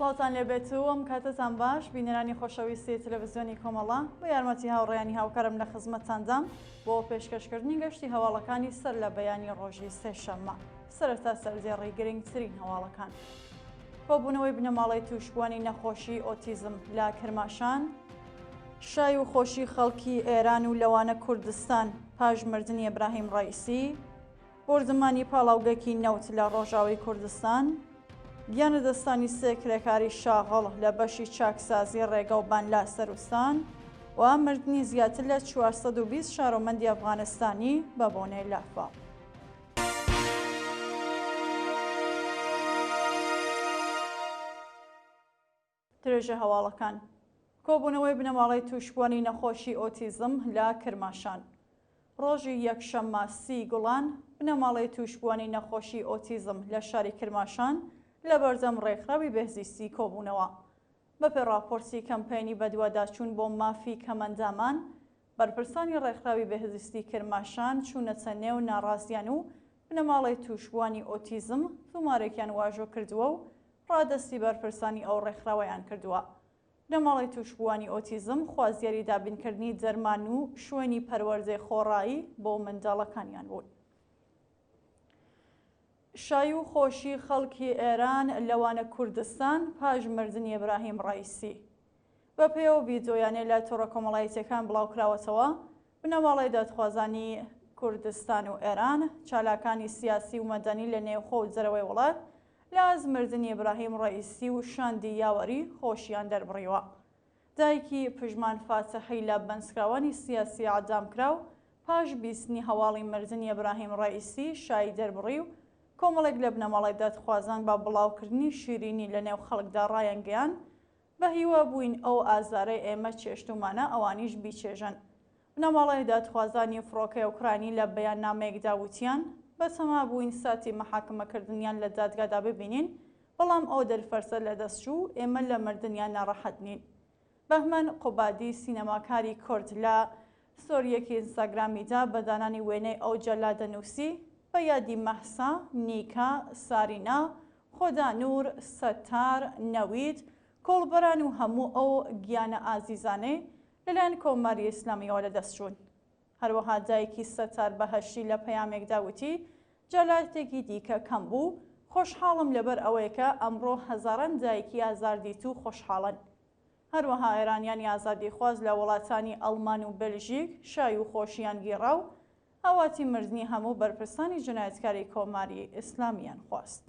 سڵاتان لێبێتەوە ئەم کاتتان باش بینەرانی خۆشەویستی تەلەڤیزیۆنی کۆمەڵە بە یارمەتی هاوڕێیانی هاوکارم لە خزمەتتاندام بۆ پێشکەشکردنی گەشتی هەواڵەکانی سەر لە بەیانی ڕۆژی سێشەممە سەرەتا سەرجێڕی گرنگترین هەواڵەکان کۆبوونەوەی بنەماڵەی تووشبوونی نەخۆشی ئۆتیزم لە کرماشان، شای و خۆشی خەڵکی ئێران و لەوانە کوردستان پاش مردنی ئیبراهیم ڕەئیسی، بردمانی پاڵاوگەکی نەوت لە ڕۆژاوی کوردستان، گیانە دەستانی سێ کرێکاری شاغڵ لە بەشی چاکسازی ڕێگەوبان لە سەروستان و مردنی زیاتر لە 420 شارۆمەندی ئەفغانستانی بە بۆنەی لافا. درێژە هەواڵەکان کۆبوونەوەی بنەماڵەی تووشبوونی نەخۆشی ئۆتیزم لە کرماشان. ڕۆژی یەکشەممە 30 گوڵان بنەماڵەی تووشبوونی نەخۆشی ئۆتیزم لە شاری کرماشان لە بەردەم ڕێکخراوی بەهزیستی کۆبوونەوە. بەپێ راپۆرتی کەمپینی بەدواداچوون بۆ مافی کەمەندامان، بەرپرسانی ڕێکخراوی بەهزیستی کرماشان چوونەتە نێو ناڕاستیان و بنەماڵەی تووشبوونی ئۆتیزم تۆمارێکیان واژۆ کردووە و ڕادەستی بەرپرسانی ئەو ڕێکخراوەیان کردووە. بنەماڵەی تووشبوونی ئۆتیزم خوازیاری دابینکردنی دەرمان و شوێنی پەروەردەی خۆڕایی بۆ منداڵەکانیان بوون. شای و خۆشی خەڵکی ئێران لەوانە کوردستان پاش مردنی ئیبراهیم ڕەئیسی. بە پێوە ڤیدۆیانەی لە تۆڕە کۆمەڵایەتیەکان بڵاوکراوەتەوە، بنەماڵەی دادخوازانی کوردستان و ئێران چالاکانی سیاسی و مەدەنی لە نێوخۆ و جەرەوەی وڵات لە ئەزمردنی ئیبراهیم ڕەئیسی و شاندی یاوەری خۆشیان دەربڕیوە. دایکی پژمان فاتحی لە بەنسکراوانی سیاسی عەدامکراو پاش بیستنی هەواڵی مردنی ئیبراهیم ڕەئیسی شای دەربڕی و کۆمەڵێک لە بنەماڵی دادخوازان بە بڵاوکردنی شیرینی لە نێو خەڵکدا ڕایەنگەیان بە هیوا بووین ئەو ئازارەی ئێمە چێشتومانە ئەوانیش بیچێژن. بنەماڵی دادخوازانی فڕۆکەی ئوکرانی لە بەیاننامەیەکدا وتیان بەتەما بووین ساتی مەحاکمەکردنیان لە دادگادا ببینین، بەڵام ئەو دەرفەرسە لە دەستچوو ئێمە لە مردنیان ناڕەحەت نین. بەهمەن قوبادی سینەماکاری کورد لە ستۆریەکی ئینستاگرامیدا بە دانانی وێنەی ئەو جەلادە نووسی بە یادی مەحسا، نیکا، سارینا، خۆدانوور، سەتار، نەوید، کۆڵبەران و هەموو ئەو گیانە ئازیزانەی لەلایەن کۆماری ئیسلامیەوە لەدەستچوون. هەروەها دایکی سەتار بەهەشتی لە پەیامێکدا وتی جەلاتێکی دیکە کەم بوو، خۆشحاڵم لەبەر ئەوەیەکە ئەمڕۆ هەزاران دایکی ئازاردیت و خۆشحاڵن. هەروەها ئێرانیانی ئازادیخواز لە وڵاتانی ئەڵمان و بەلژیک شای و خۆشیان گێڕا و ئاواتی مردنی هەموو بەرپرسانی جنایەتکاری کۆماری ئیسلامیان خواست.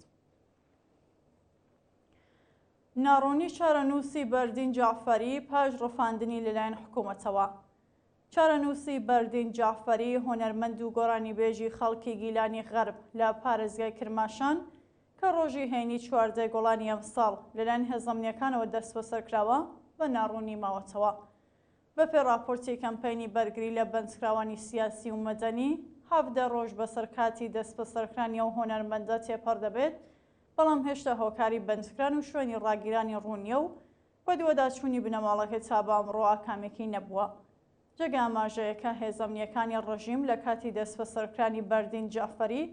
ناڕوونی چارەنووسی بەردین جعفەری پاش ڕەفاندنی لەلایەن حکوومەتەوە. چارەنووسی بەردین جعفەری هۆنەرمەند و گۆڕانیبێژی خەڵکی گیلانی غەرب لە پارێزگای کرماشان کە ڕۆژی هەینی 14 گوڵانی ئەم ساڵ لەلایەن هێزەمنیەکانەوە دەست بەسەرکراوە بە ناڕوونی ماوەتەوە. بەپێ راپۆرتی کەمپینی بەرگری لە بەندکراوانی سیاسی و مەدەنی 17 ڕۆژ بەسەر کاتی دەست بەسەرکرانی ئەو هۆنەرمەندە تێپەڕ دەبێت، بەڵام هێشتا هۆکاری بەندکران و شوێنی ڕاگیرانی ڕوونیە و بە دووەداچوونی بنەماڵەکە تا بە ئەمڕۆ ئاکامێکی نەبووە. جێگە ئاماژەیەکە هێزەمنیەکانی ڕژیم لە کاتی دەست بەسەرکرانی بەردین جعفەری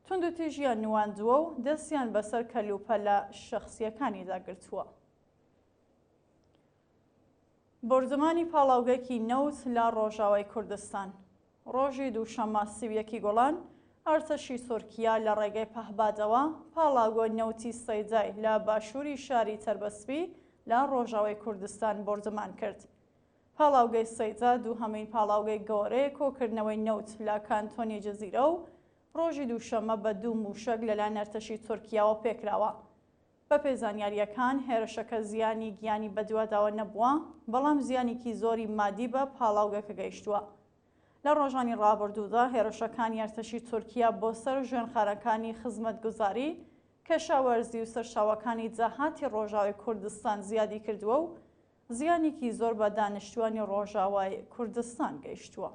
تونند و تیژیان نواندووە و دەستیان بەسەر کەلوپە لە شەخسیەکانیدا گرتووە. بردمانی پاڵاوگەکی نەوت لە ڕۆژاوای کوردستان. ڕۆژی دووشەممە 31 گوڵان ئەرتەشی تورکیا لە ڕێگەی پەهبادەوە پاڵاوگۆی نەوتی سەیدای لە باشووری شاری تەربەسپی لە ڕۆژاوای کوردستان بردمان کرد. پاڵاوگەی سەیدا دووهەمین پاڵاوگەی گەورەی کۆکردنەوەی نەوت لە کانتۆنی جەزیرە و ڕۆژی دووشەممە بە 2 موشک لەلایەن ئەرتەشی تورکیاوە پێکراوە. بە پێی زانیاریەکان هێرشەکە زیانی گیانی بەدواداوە نەبووە، بەڵام زیانێکی زۆری مادی بە پاڵاوگەکە گەیشتووە. لە ڕۆژانی ڕابردوودا هێرشەکانی ئەرتەشی تورکیا بۆ سەر ژوێنخانەکانی خزمەتگوزاری، کەشاوەرزی و سەرچاوەکانی جەهاتی ڕۆژاوای کوردستان زیادی کردووە و زیانێکی زۆر بە دانیشتوانی ڕۆژاوای کوردستان گەیشتووە.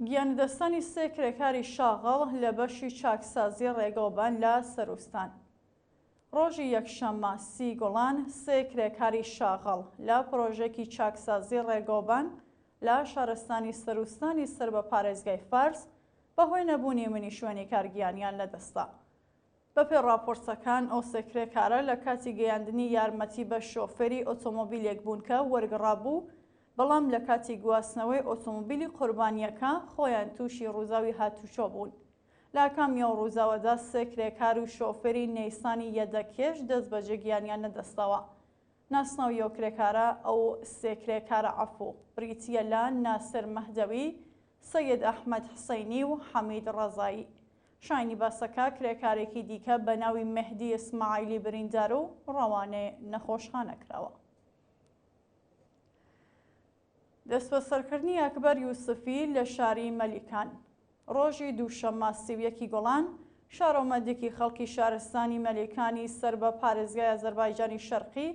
گیانەدەستانی سێ کرێکاری شاغڵ لە بەشی چاکسازی ڕێگەوبان لە سەروستان. ڕۆژی یەکشەممە 30 گوڵان سێ کرێکاری شاغڵ لە پرۆژێکی چاکسازی ڕێگەوبان لە شارستانی سەروستانی سەر بە پارێزگای فارس بەهۆی نەبوونی منی شوێنی کارگیانیان لەدەستا. بەپێ راپۆرتەکان ئەو سێ کرێکارە لە کاتی گەیاندنی یارمەتی بە شۆفێری ئۆتۆمۆبیلێک بوون کە وەرگەڕابوو، بەڵام لە کاتی گواستنەوەی ئۆتۆمۆبیلی قوربانیەکە خۆیان تووشی ڕووزاوی هاتوچۆ بوون. لە کامیە ڕووزاوەدا سێ کرێکار و شۆفێری نەیسانی یەدەکێش دەست بەجێ گیانیان نەدەستەوە. ناسناوی ئەو کرێکارە ئەو سێ کرێکارە عەفوو بریتیە لە ناسر مەهدەوی، سەید ئەحمەد حسەینی و حەمید ڕەزایی. شاینی باسەکە کرێکارێکی دیکە بە ناوی مەهدی ئیسماعیلی بریندار و ڕەوانێ نەخۆشخانە کراوە. دەستبەسەرکردنی ئەکبەر یوسفی لە شاری مەلیکان. ڕۆژی دووشەممە 31 گۆڵان شارۆمەندێکی خەڵکی شارستانی مەلیکانی سەر بە پارێزگای ئەزەربایجانی شەرقی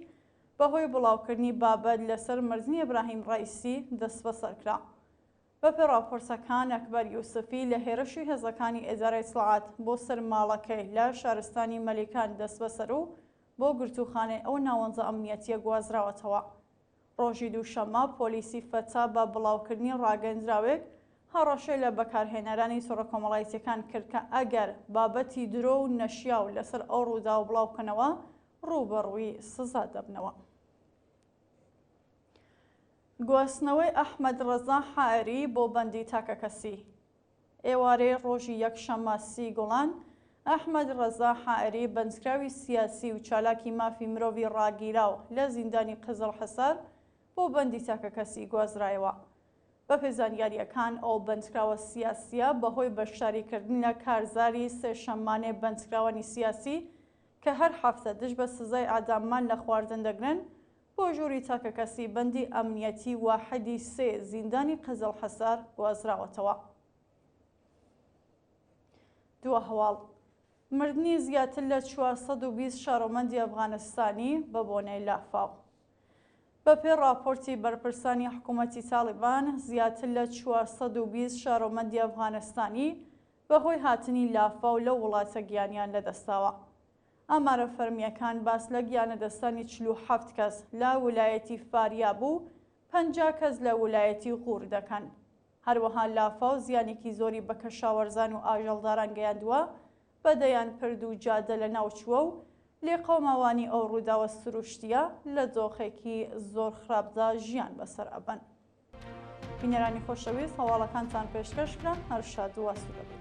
بەهۆی بڵاوکردنی بابەت لەسەر مەرزنی ئیبراهیم ڕەئیسی دەستبەسەرکرا. بەپێ راپۆرتەکان ئەکبەر یوسفی لە هێرشی هێزەکانی ئێدارەی سڵعات بۆ سەر ماڵەکەی لە شارستانی مەلیکان دەستبەسەر و بۆ گرتوخانەی ئەو ناوەندە ئەمنیەتیە گوازراوەتەوە. ڕۆژی دووشەممە پۆلیسی فەتا بە بڵاوکردنی ڕاگەندراوێک هەڕەشەی لە بەکارهێنەرانی تۆڕە کۆمەڵایەتیەکان کرد کە ئەگەر بابەتی درۆ و نەشیاو لەسەر ئەو ڕوودا و بڵاوکەنەوە ڕووبەڕووی سزا دەبنەوە. گواستنەوەی ئەحمەد ڕەزا حائری بۆ بەندی تاکە کەسی. ئێوارەی ڕۆژی یەکشەممە 30 گۆڵان ئەحمەد ڕەزا حائری بەندکراوی سیاسی و چالاکی مافی مرۆڤی ڕاگیراو لە زیندانی قزڵ حەسار بۆ بەندی تاکە کەسی گوازرایەوە. بە پێزانیاریەکان ئەو بەندکراوە سیاسیە بەهۆی بەشداریکردن لە کارزاری سێشەممانێ بەندکراوانی سیاسی کە هەر هەفتە دژ بە سزای ئاداممان لە خواردن دەگرن بۆ ژووری تاکە کەسی بەندی ئەمنیەتی واحدی 3 زیندانی قزڵ حەسار گوازراوەتەوە. دووە هەواڵ مردنی زیاتر لە 420 شارۆمەندی ئەفغانستانی بە بۆنەی لافاو. بەپێ راپۆرتی بەرپرسانی حکوومەتی تاڵیبان زیاتر لە 420 شارۆمەندی ئەفغانستانی بەهۆی هاتنی لافاو لە وڵاتە گیانیان لەدەستاوە. ئامارە فەرمیەکان باس لە گیانەدەستانی 47 کەس لە ویلایەتی فاریاب و 50 کەس لە ویلایەتی غور دەکەن. هەروەها لافاو زیانێکی زۆری بە کەشاوەرزان و ئاژەڵداران گەیاندووە، بەدەیان پرد و جادە لە ناوچووە و لێ قەوماوانی ئەو ڕووداوە سروشتیە لە دۆخێکی زۆر خراپدا ژیان بەسەر ئەبەن. بینەرانی خۆشەویست هەواڵەکانتان پێشکەشکرا هەر شاد و واسوودە.